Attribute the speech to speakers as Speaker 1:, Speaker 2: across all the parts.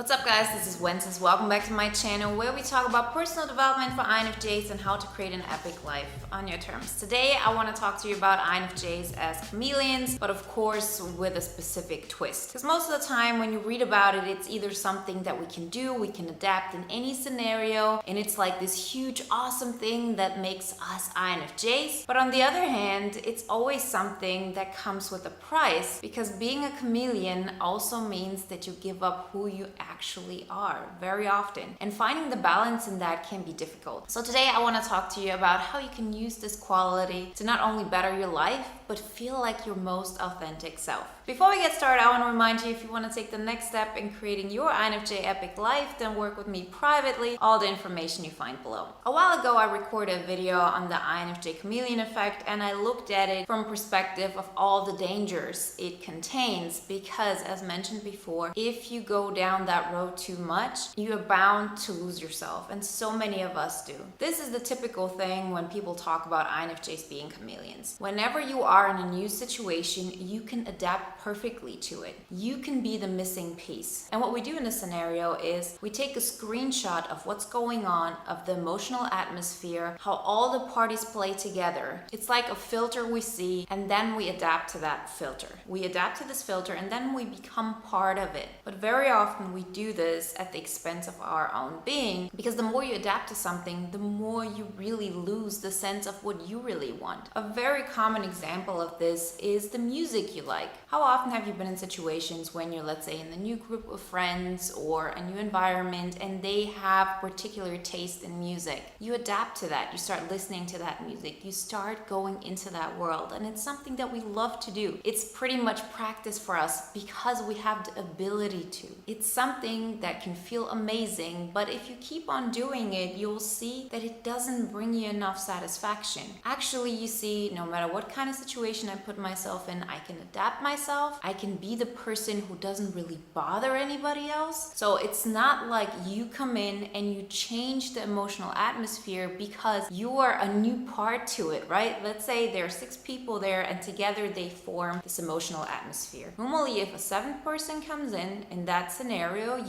Speaker 1: What's up guys, this is Wenzes. Welcome back to my channel where we talk about personal development for INFJs and how to create an epic life on your terms. Today I want to talk to you about INFJs as chameleons, but of course with a specific twist. Because most of the time when you read about it, it's either something that we can do, we can adapt in any scenario, and it's like this huge awesome thing that makes us INFJs. But on the other hand, it's always something that comes with a price, because being a chameleon also means that you give up who you actually are very often, and finding the balance in that can be difficult. So today I want to talk to you about how you can use this quality to not only better your life but feel like your most authentic self. Before we get started, I want to remind you, if you want to take the next step in creating your INFJ epic life, then work with me privately. All the information you find below. A while ago I recorded a video on the INFJ chameleon effect, and I looked at it from a perspective of all the dangers it contains, because as mentioned before, if you go down that road too much, you are bound to lose yourself, and so many of us do. This is the typical thing when people talk about INFJs being chameleons. Whenever you are in a new situation, you can adapt perfectly to it. You can be the missing piece. And what we do in this scenario is we take a screenshot of what's going on, of the emotional atmosphere, how all the parties play together. It's like a filter we see, and then we adapt to that filter. We adapt to this filter and then we become part of it. But very often we do this at the expense of our own being, because the more you adapt to something, the more you really lose the sense of what you really want. A very common example of this is the music you like. How often have you been in situations when you're, let's say, in a new group of friends or a new environment and they have particular taste in music? You adapt to that. You start listening to that music. You start going into that world, and it's something that we love to do. It's pretty much practice for us because we have the ability to. It's something that can feel amazing, but if you keep on doing it, you'll see that it doesn't bring you enough satisfaction. Actually, you see, no matter what kind of situation I put myself in, I can adapt myself. I can be the person who doesn't really bother anybody else. So it's not like you come in and you change the emotional atmosphere because you are a new part to it, right? Let's say there are 6 people there and together they form this emotional atmosphere. Normally, if a 7th person comes in that scenario,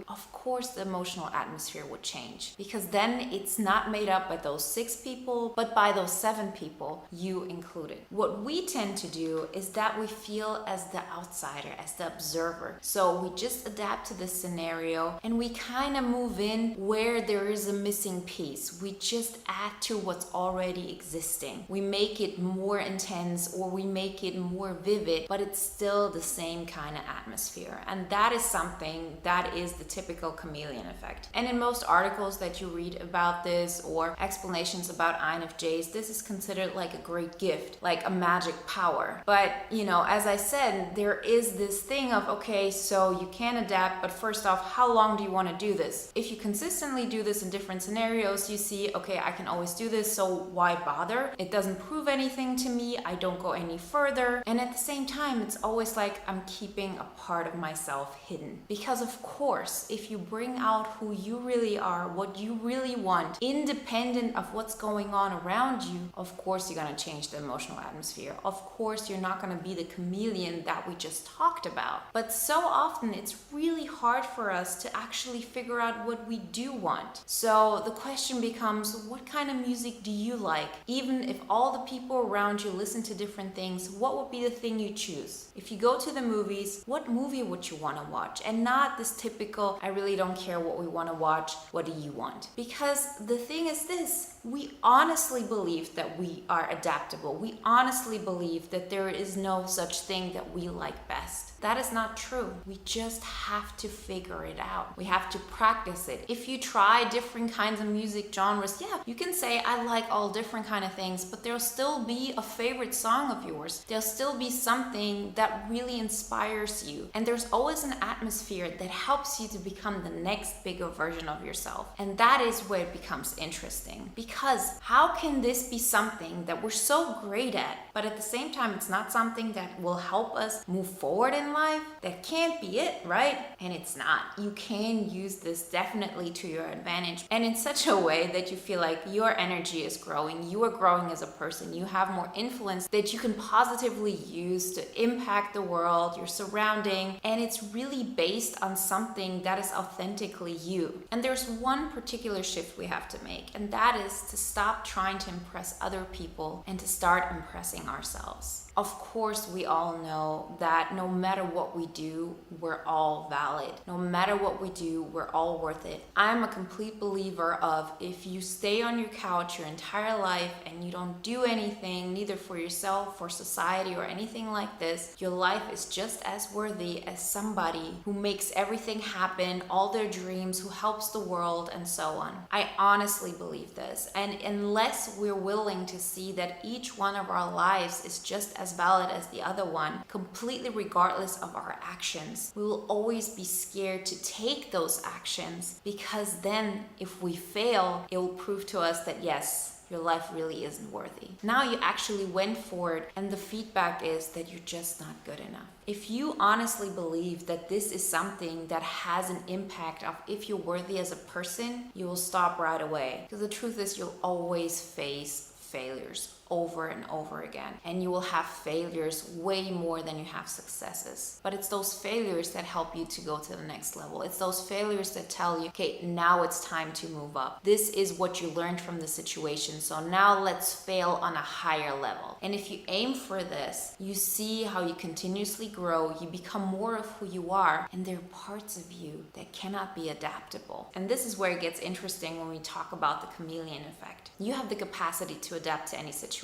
Speaker 1: of course the emotional atmosphere would change, because then it's not made up by those 6 people, but by those 7 people, you included. What we tend to do is that we feel as the outsider, as the observer. So we just adapt to this scenario and we kind of move in where there is a missing piece. We just add to what's already existing. We make it more intense or we make it more vivid, but it's still the same kind of atmosphere. And that is something that is the typical chameleon effect. And in most articles that you read about this or explanations about INFJs, this is considered like a great gift, like a magic power. But as I said, there is this thing of, okay, so you can adapt, but first off, how long do you want to do this? If you consistently do this in different scenarios, you see, okay, I can always do this, so why bother? It doesn't prove anything to me. I don't go any further. And at the same time, it's always like I'm keeping a part of myself hidden. Because of course, if you bring out who you really are, what you really want, independent of what's going on around you, of course you're going to change the emotional atmosphere. Of course you're not going to be the chameleon that we just talked about. But so often it's really hard for us to actually figure out what we do want. So the question becomes, what kind of music do you like? Even if all the people around you listen to different things, what would be the thing you choose? If you go to the movies, what movie would you want to watch? And not this typical, I really don't care what we want to watch, what do you want? Because the thing is this, we honestly believe that we are adaptable. We honestly believe that there is no such thing that we like best. That is not true. We just have to figure it out. We have to practice it. If you try different kinds of music genres, yeah, you can say I like all different kind of things, but there'll still be a favorite song of yours. There'll still be something that really inspires you. And there's always an atmosphere that helps you to become the next bigger version of yourself. And that is where it becomes interesting. Because how can this be something that we're so great at, But at the same time, it's not something that will help us move forward in life. That can't be it, right? And it's not. You can use this definitely to your advantage, and in such a way that you feel like your energy is growing, you are growing as a person, you have more influence that you can positively use to impact the world, your surrounding, and it's really based on something that is authentically you. And there's one particular shift we have to make, and that is to stop trying to impress other people and to start impressing ourselves. Of course, we all know that no matter what we do, we're all valid. No matter what we do, we're all worth it. I'm a complete believer of if you stay on your couch your entire life and you don't do anything, neither for yourself, for society, or anything like this, your life is just as worthy as somebody who makes everything happen, all their dreams, who helps the world, and so on. I honestly believe this. And unless we're willing to see that each one of our lives is just as valid as the other one, completely regardless of our actions, we will always be scared to take those actions, because then if we fail, it will prove to us that yes, your life really isn't worthy. Now you actually went for it, and the feedback is that you're just not good enough. If you honestly believe that this is something that has an impact of if you're worthy as a person, you will stop right away. Because the truth is, you'll always face failures over and over again, and you will have failures way more than you have successes. But it's those failures that help you to go to the next level. It's those failures that tell you, okay, now it's time to move up. This is what you learned from the situation, so now let's fail on a higher level. And if you aim for this, you see how you continuously grow, you become more of who you are, and there are parts of you that cannot be adaptable. And this is where it gets interesting when we talk about the chameleon effect. You have the capacity to adapt to any situation.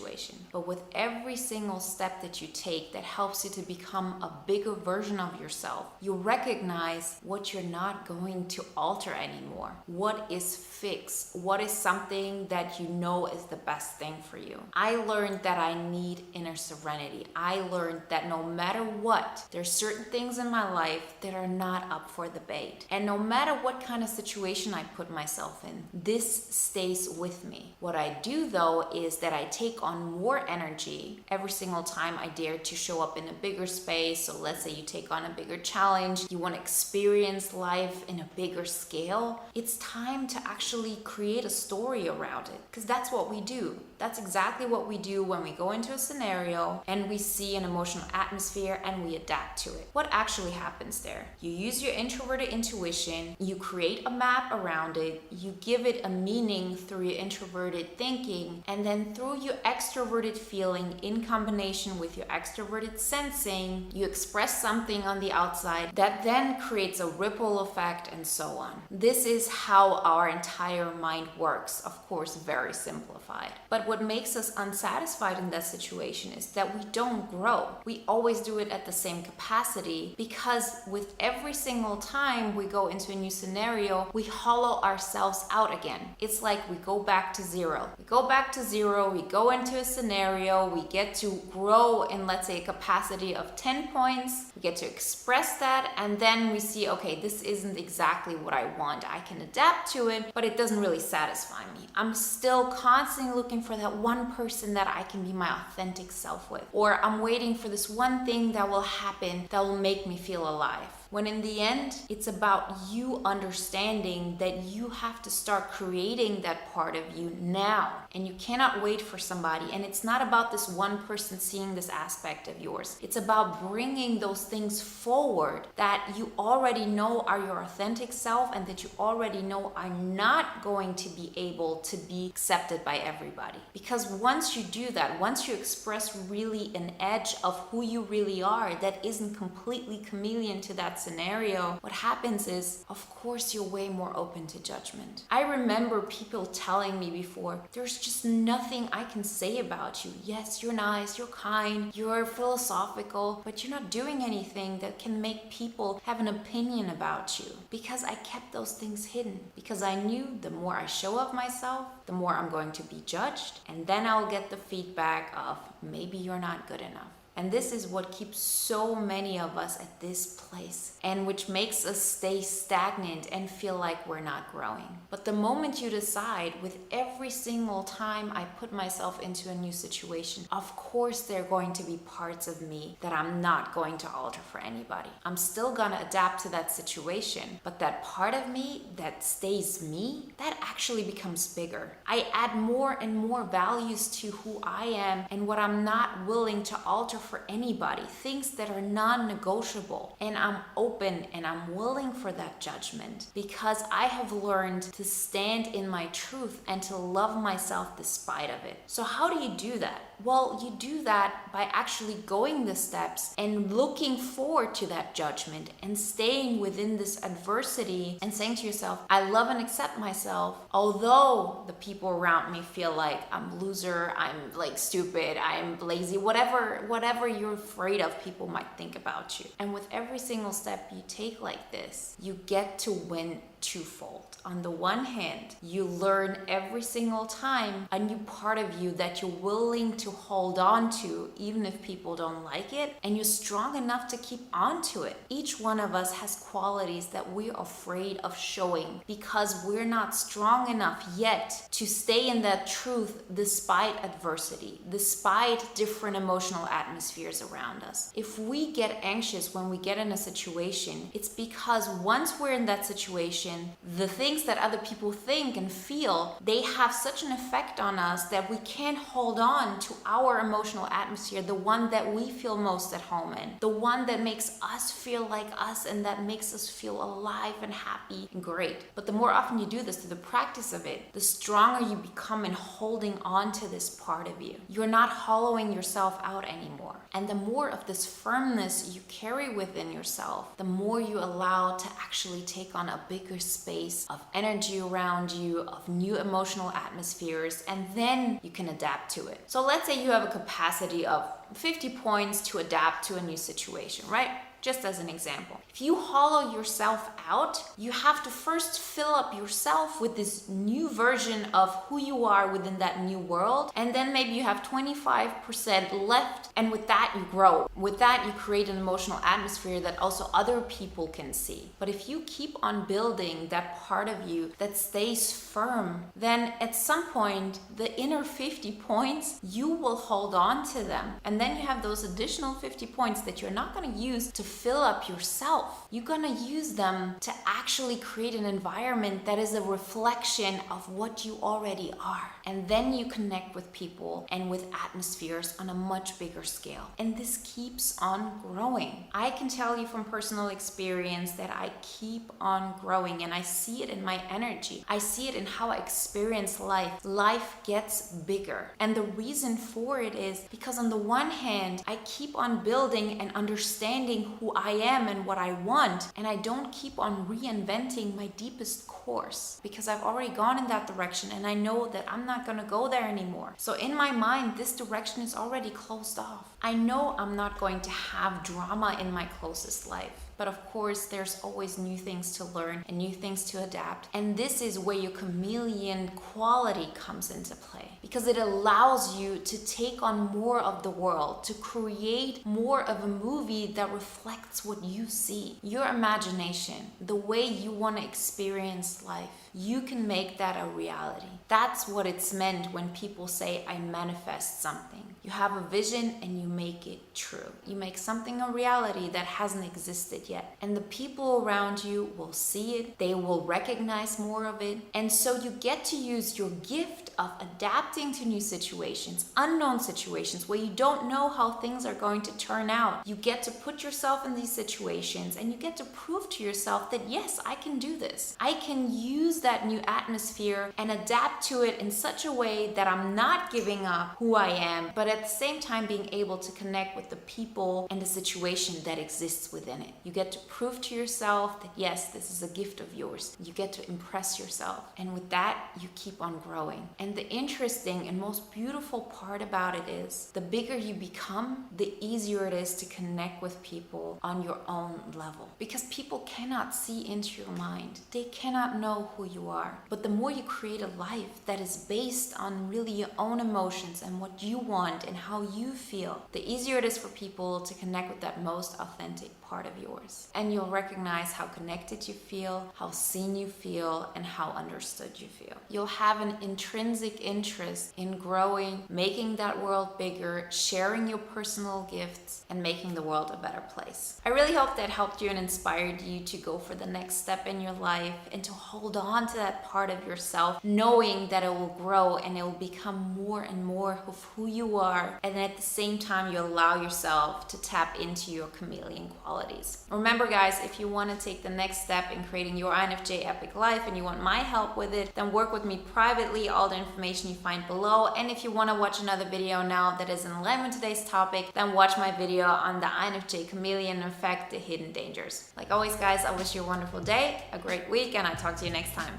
Speaker 1: But with every single step that you take that helps you to become a bigger version of yourself, you recognize what you're not going to alter anymore. What is fixed? What is something that you know is the best thing for you? I learned that I need inner serenity. I learned that no matter what, there's certain things in my life that are not up for debate. And no matter what kind of situation I put myself in, this stays with me. What I do though is that I take on more energy every single time I dare to show up in a bigger space. So let's say you take on a bigger challenge, you want to experience life in a bigger scale. It's time to actually create a story around it, because that's what we do. That's exactly what we do when we go into a scenario and we see an emotional atmosphere and we adapt to it. What actually happens there? You use your introverted intuition, you create a map around it, you give it a meaning through your introverted thinking, and then through your extroverted feeling in combination with your extroverted sensing, you express something on the outside that then creates a ripple effect, and so on. This is how our entire mind works, of course, very simplified. But what makes us unsatisfied in that situation is that we don't grow. We always do it at the same capacity, because with every single time we go into a new scenario, we hollow ourselves out again. It's like we go back to zero. We go back to zero, we go into a scenario, we get to grow in, let's say, a capacity of 10 points, we get to express that, and then we see, okay, this isn't exactly what I want. I can adapt to it, but it doesn't really satisfy me. I'm still constantly looking for that one person that I can be my authentic self with, or I'm waiting for this one thing that will happen that will make me feel alive. When in the end, it's about you understanding that you have to start creating that part of you now. And you cannot wait for somebody. And it's not about this one person seeing this aspect of yours. It's about bringing those things forward that you already know are your authentic self, and that you already know are not going to be able to be accepted by everybody. Because once you do that, once you express really an edge of who you really are that isn't completely chameleon to that scenario, what happens is, of course, you're way more open to judgment. I remember people telling me before, there's just nothing I can say about you. Yes, you're nice, you're kind, you're philosophical, but you're not doing anything that can make people have an opinion about you. Because I kept those things hidden. Because I knew the more I show of myself, the more I'm going to be judged, and then I'll get the feedback of maybe you're not good enough. And this is what keeps so many of us at this place, and which makes us stay stagnant and feel like we're not growing. But the moment you decide, with every single time I put myself into a new situation, of course there are going to be parts of me that I'm not going to alter for anybody. I'm still gonna adapt to that situation, but that part of me that stays me, that actually becomes bigger. I add more and more values to who I am and what I'm not willing to alter for anybody, things that are non-negotiable. And I'm open and I'm willing for that judgment because I have learned to stand in my truth and to love myself despite of it. So how do you do that? Well, you do that by actually going the steps and looking forward to that judgment and staying within this adversity and saying to yourself, I love and accept myself, although the people around me feel like I'm a loser, I'm like stupid, I'm lazy, whatever you're afraid of people might think about you. And with every single step you take like this, you get to win twofold. On the one hand, you learn every single time a new part of you that you're willing to hold on to, even if people don't like it, and you're strong enough to keep on to it. Each one of us has qualities that we're afraid of showing because we're not strong enough yet to stay in that truth despite adversity, despite different emotional atmospheres around us. If we get anxious when we get in a situation, it's because once we're in that situation, the things that other people think and feel, they have such an effect on us that we can't hold on to our emotional atmosphere, the one that we feel most at home in, the one that makes us feel like us and that makes us feel alive and happy and great. But the more often you do this, through the practice of it, the stronger you become in holding on to this part of you. You're not hollowing yourself out anymore. And the more of this firmness you carry within yourself, the more you allow to actually take on a bigger space of energy around you, of new emotional atmospheres, and then you can adapt to it. So let's say you have a capacity of 50 points to adapt to a new situation, right? Just as an example. If you hollow yourself out, you have to first fill up yourself with this new version of who you are within that new world. And then maybe you have 25% left. And with that, you grow. With that, you create an emotional atmosphere that also other people can see. But if you keep on building that part of you that stays firm, then at some point, the inner 50 points, you will hold on to them. And then you have those additional 50 points that you're not going to use to fill up yourself. You're gonna use them to actually create an environment that is a reflection of what you already are. And then you connect with people and with atmospheres on a much bigger scale. And this keeps on growing. I can tell you from personal experience that I keep on growing, and I see it in my energy. I see it in how I experience life. Life gets bigger. And the reason for it is because on the one hand, I keep on building and understanding who I am and what I want, and I don't keep on reinventing my deepest course because I've already gone in that direction and I know that I'm not going to go there anymore. So in my mind, this direction is already closed off. I know I'm not going to have drama in my closest life. But of course, there's always new things to learn and new things to adapt. And this is where your chameleon quality comes into play, because it allows you to take on more of the world, to create more of a movie that reflects what you see. Your imagination, the way you want to experience life, you can make that a reality. That's what it's meant when people say, I manifest something. You have a vision and you make it true. You make something a reality that hasn't existed yet. And the people around you will see it. They will recognize more of it. And so you get to use your gift of adapting to new situations, unknown situations where you don't know how things are going to turn out. You get to put yourself in these situations and you get to prove to yourself that yes, I can do this. I can use that new atmosphere and adapt to it in such a way that I'm not giving up who I am, but at the same time being able to connect with the people and the situation that exists within it. You get to prove to yourself that yes, this is a gift of yours. You get to impress yourself. And with that, you keep on growing. And the interesting and most beautiful part about it is the bigger you become, the easier it is to connect with people on your own level. Because people cannot see into your mind. They cannot know who you are. But the more you create a life that is based on really your own emotions and what you want and how you feel, the easier it is for people to connect with that most authentic part of yours. And you'll recognize how connected you feel, how seen you feel, and how understood you feel. You'll have an intrinsic interest in growing, making that world bigger, sharing your personal gifts, and making the world a better place. I really hope that helped you and inspired you to go for the next step in your life and to hold on to that part of yourself, knowing that it will grow and it will become more and more of who you are. And at the same time, you allow yourself to tap into your chameleon qualities. Remember guys, if you want to take the next step in creating your INFJ epic life and you want my help with it, then work with me privately. All the information you find below. And if you want to watch another video now that is in line with today's topic, then watch my video on the INFJ Chameleon effect, the hidden dangers. Like always guys, I wish you a wonderful day, a great week, and I'll talk to you next time.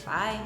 Speaker 1: Bye.